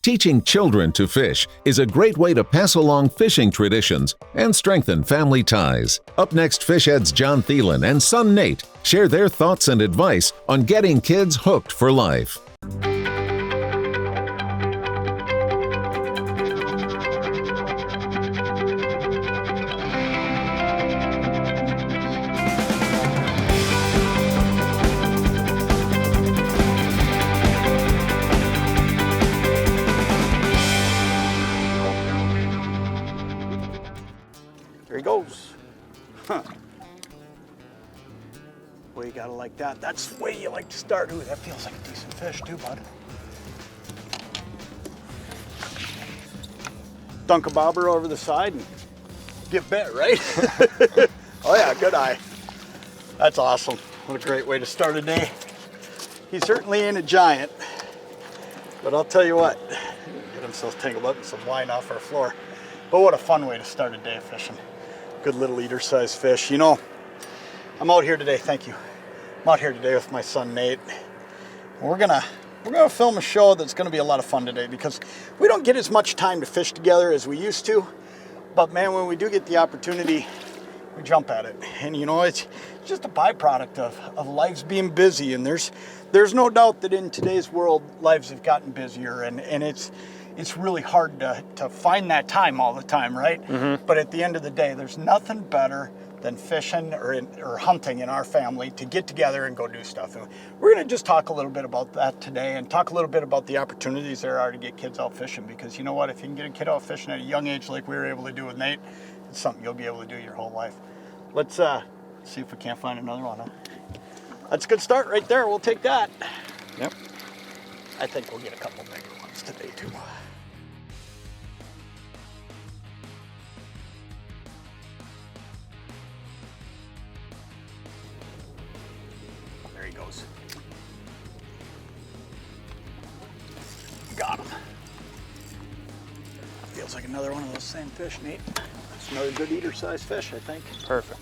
Teaching children to fish is a great way to pass along fishing traditions and strengthen family ties. Up next, Fish Heads Jon Thelen and son Nate share their thoughts and advice on getting kids hooked for life. There he goes. Huh. Well, you gotta like that. That's the way you like to start. Ooh, that feels like a decent fish too, bud. Dunk a bobber over the side and get bit, right? Oh yeah, good eye. That's awesome. What a great way to start a day. He certainly ain't a giant, but I'll tell you what, get himself tangled up in some line off our floor. But what a fun way to start a day of fishing. Good little eater-sized fish. You know, I'm out here today, thank you. I'm out here today with my son Nate. We're gonna film a show that's gonna be a lot of fun today because we don't get as much time to fish together as we used to. But man, when we do get the opportunity, we jump at it. And you know, it's just a byproduct of lives being busy. And there's no doubt that in today's world, lives have gotten busier, and it's really hard to find that time all the time, right? Mm-hmm. But at the end of the day, there's nothing better than fishing or hunting in our family to get together and go do stuff. And we're going to just talk a little bit about that today and talk a little bit about the opportunities there are to get kids out fishing, because you know what? If you can get a kid out fishing at a young age like we were able to do with Nate, it's something you'll be able to do your whole life. Let's see if we can't find another one, huh? That's a good start right there. We'll take that. Yep. I think we'll get a couple bigger ones today too. There he goes. Got him. Feels like another one of those same fish, Nate. That's another good eater-sized fish, I think. Perfect.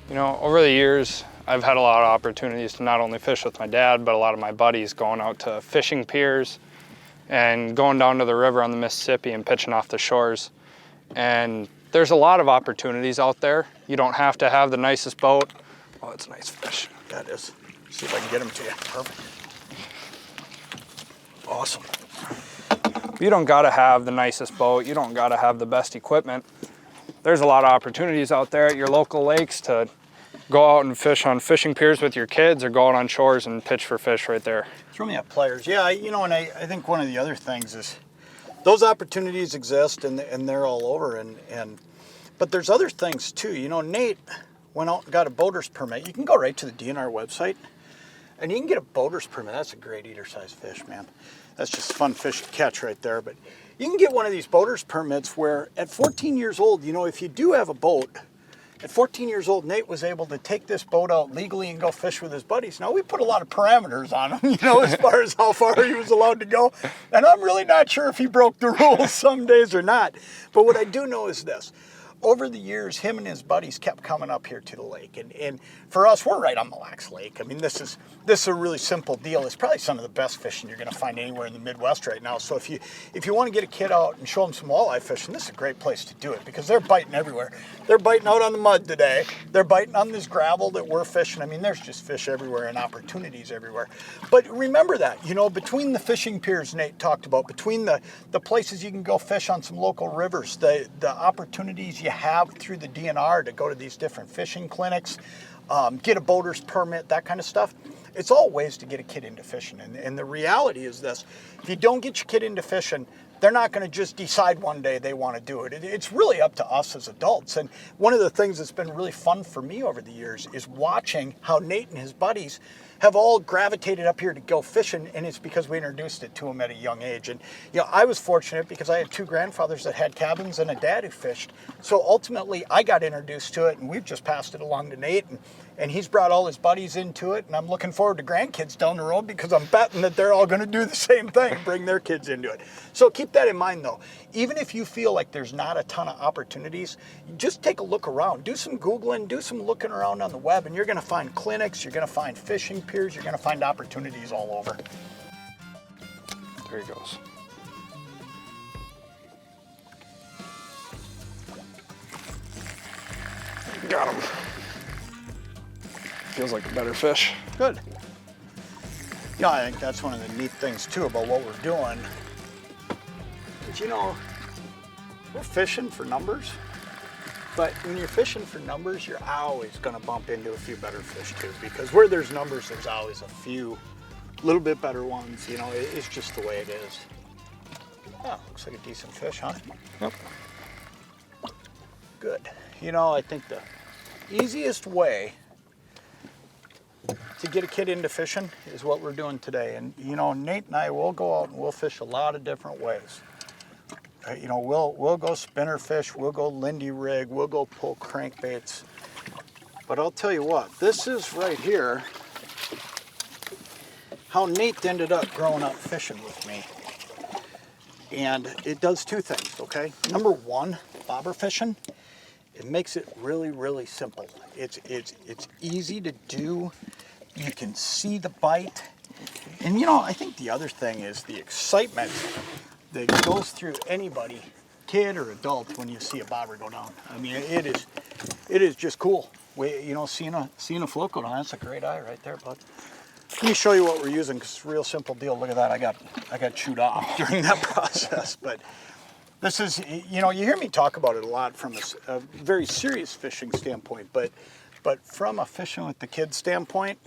You know, over the years, I've had a lot of opportunities to not only fish with my dad, but a lot of my buddies going out to fishing piers and going down to the river on the Mississippi and pitching off the shores. And there's a lot of opportunities out there. You don't have to have the nicest boat. Oh, it's a nice fish. That is. See if I can get him to you. Perfect. Awesome. You don't gotta have the nicest boat. You don't gotta have the best equipment. There's a lot of opportunities out there at your local lakes to go out and fish on fishing piers with your kids, or go out on shores and pitch for fish right there. Throw me at players. Yeah, you know, and I think one of the other things is those opportunities exist and they're all over. But there's other things too. You know, Nate went out and got a boater's permit. You can go right to the DNR website and you can get a boater's permit. That's a great eater-sized fish, man. That's just a fun fish to catch right there. But you can get one of these boater's permits where at 14 years old, you know, if you do have a boat, at 14 years old, Nate was able to take this boat out legally and go fish with his buddies. Now, we put a lot of parameters on him, you know, as far as how far he was allowed to go. And I'm really not sure if he broke the rules some days or not. But what I do know is this. Over the years, him and his buddies kept coming up here to the lake. And for us, we're right on Mille Lacs Lake. I mean, this is a really simple deal. It's probably some of the best fishing you're going to find anywhere in the Midwest right now. So if you want to get a kid out and show them some walleye fishing, this is a great place to do it because they're biting everywhere. They're biting out on the mud today. They're biting on this gravel that we're fishing. I mean, there's just fish everywhere and opportunities everywhere. But remember that, you know, between the fishing piers Nate talked about, between the places you can go fish on some local rivers, the opportunities you have through the DNR to go to these different fishing clinics, get a boater's permit, that kind of stuff. It's all ways to get a kid into fishing. And the reality is this, if you don't get your kid into fishing, they're not going to just decide one day they want to do it. It's really up to us as adults. And one of the things that's been really fun for me over the years is watching how Nate and his buddies have all gravitated up here to go fishing, and it's because we introduced it to them at a young age. And you know, I was fortunate because I had two grandfathers that had cabins and a dad who fished. So ultimately, I got introduced to it, and we've just passed it along to Nate, and he's brought all his buddies into it, and I'm looking forward to grandkids down the road because I'm betting that they're all going to do the same thing, bring their kids into it. So keep that in mind, though. Even if you feel like there's not a ton of opportunities, just take a look around. Do some Googling, do some looking around on the web, and you're going to find clinics, you're going to find fishing piers, you're going to find opportunities all over. There he goes. Got him. Feels like a better fish. Good. Yeah, I think that's one of the neat things too about what we're doing. But you know, we're fishing for numbers. But when you're fishing for numbers, you're always going to bump into a few better fish too. Because where there's numbers, there's always a few little bit better ones. You know, it's just the way it is. Oh, looks like a decent fish, huh? Yep. Good. You know, I think the easiest way to get a kid into fishing is what we're doing today. And you know, Nate and I will go out and we'll fish a lot of different ways. You know, we'll go spinner fish, we'll go Lindy rig, we'll go pull crankbaits. But I'll tell you what, this is right here how Nate ended up growing up fishing with me. And it does two things, okay? Number one, bobber fishing, it makes it really, really simple. It's easy to do. You can see the bite. And you know, I think the other thing is the excitement that goes through anybody, kid or adult, when you see a bobber go down. I mean, it is just cool. You know, seeing a float go down, that's a great eye right there, bud. Let me show you what we're using, because it's a real simple deal. Look at that, I got chewed off during that process. But this is, you know, you hear me talk about it a lot from a very serious fishing standpoint, but from a fishing with the kids standpoint,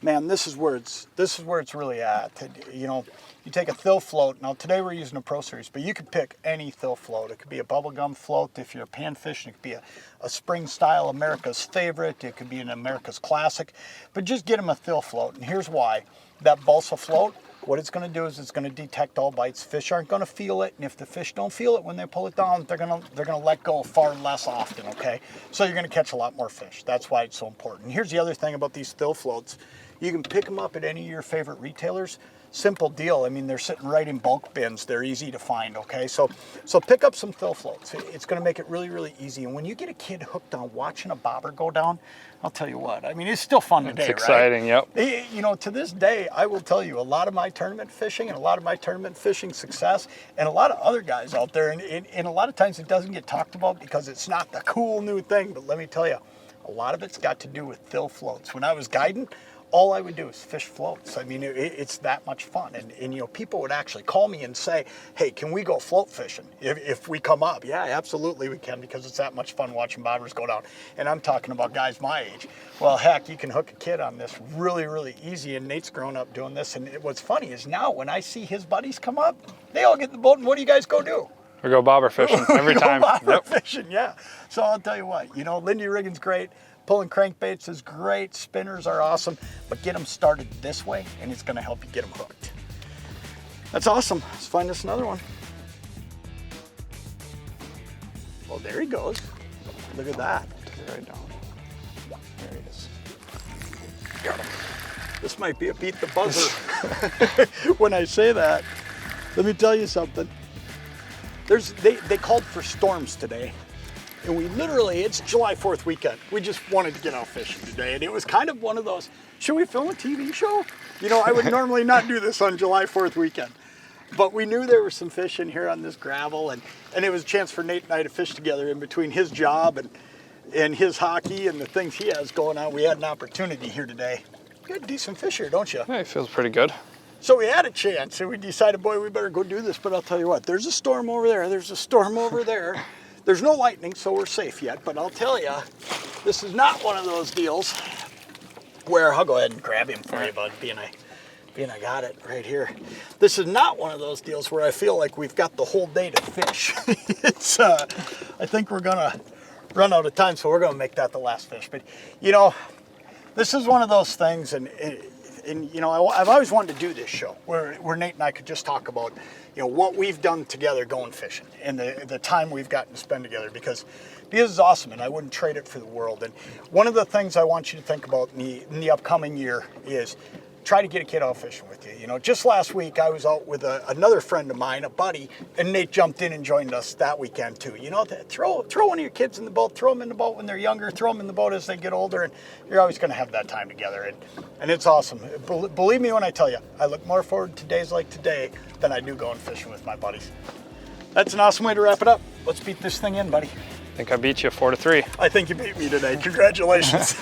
man, this is where it's really at. You know, you take a Thill float. Now today we're using a Pro Series, but you could pick any Thill float. It could be a bubblegum float if you're pan fishing. It could be a spring style America's Favorite. It could be an America's Classic. But just get them a Thill float. And here's why. That balsa float, what it's going to do is it's going to detect all bites. Fish aren't going to feel it, and if the fish don't feel it when they pull it down, they're going to let go far less often. Okay, so you're going to catch a lot more fish. That's why it's so important. And here's the other thing about these Thill floats. You can pick them up at any of your favorite retailers. Simple deal. I mean, they're sitting right in bulk bins. They're easy to find, okay? So pick up some Thill floats. It's going to make it really, really easy. And when you get a kid hooked on watching a bobber go down, I'll tell you what. I mean, it's still fun today, right? It's exciting, yep. You know, to this day, I will tell you, a lot of my tournament fishing and a lot of my tournament fishing success and a lot of other guys out there, and a lot of times it doesn't get talked about because it's not the cool new thing. But let me tell you, a lot of it's got to do with Thill floats. When I was guiding, all I would do is fish floats. I mean, it's that much fun. And you know, people would actually call me and say, hey, can we go float fishing if we come up? Yeah, absolutely we can, because it's that much fun watching bobbers go down. And I'm talking about guys my age. Well, heck, you can hook a kid on this really, really easy. And Nate's grown up doing this. And what's funny is now when I see his buddies come up, they all get in the boat, and what do you guys go do? We go bobber fishing every time. Bobber fishing, yeah. So I'll tell you what, you know, Lindy rigging's great. Pulling crankbaits is great, spinners are awesome, but get them started this way and it's gonna help you get them hooked. That's awesome. Let's find us another one. Well, there he goes. Look at that. Right down. There he is. Got him. This might be a beat the buzzer. When I say that, let me tell you something. They called for storms today. And we literally, it's July 4th weekend. We just wanted to get out fishing today. And it was kind of one of those, should we film a TV show? You know, I would normally not do this on July 4th weekend. But we knew there was some fish in here on this gravel. And it was a chance for Nate and I to fish together in between his job and his hockey and the things he has going on. We had an opportunity here today. You got decent fish here, don't you? Yeah, it feels pretty good. So we had a chance and we decided, boy, we better go do this. But I'll tell you what, there's a storm over there. There's a storm over there. There's no lightning, so we're safe yet, but I'll tell you, this is not one of those deals where, I'll go ahead and grab him for you, bud, being I got it right here. This is not one of those deals where I feel like we've got the whole day to fish. It's, I think we're gonna run out of time, so we're gonna make that the last fish. But, you know, this is one of those things, and you know, I've always wanted to do this show where Nate and I could just talk about, you know, what we've done together going fishing and the time we've gotten to spend together, because it's awesome and I wouldn't trade it for the world. And one of the things I want you to think about in the upcoming year is try to get a kid out fishing with you. You know, just last week I was out with another friend of mine, a buddy, and Nate jumped in and joined us that weekend too. You know, throw one of your kids in the boat, throw them in the boat when they're younger, throw them in the boat as they get older, and you're always going to have that time together. And it's awesome. Believe me when I tell you, I look more forward to days like today than I do going fishing with my buddies. That's an awesome way to wrap it up. Let's beat this thing in, buddy. I think I beat you 4-3. I think you beat me today. Congratulations.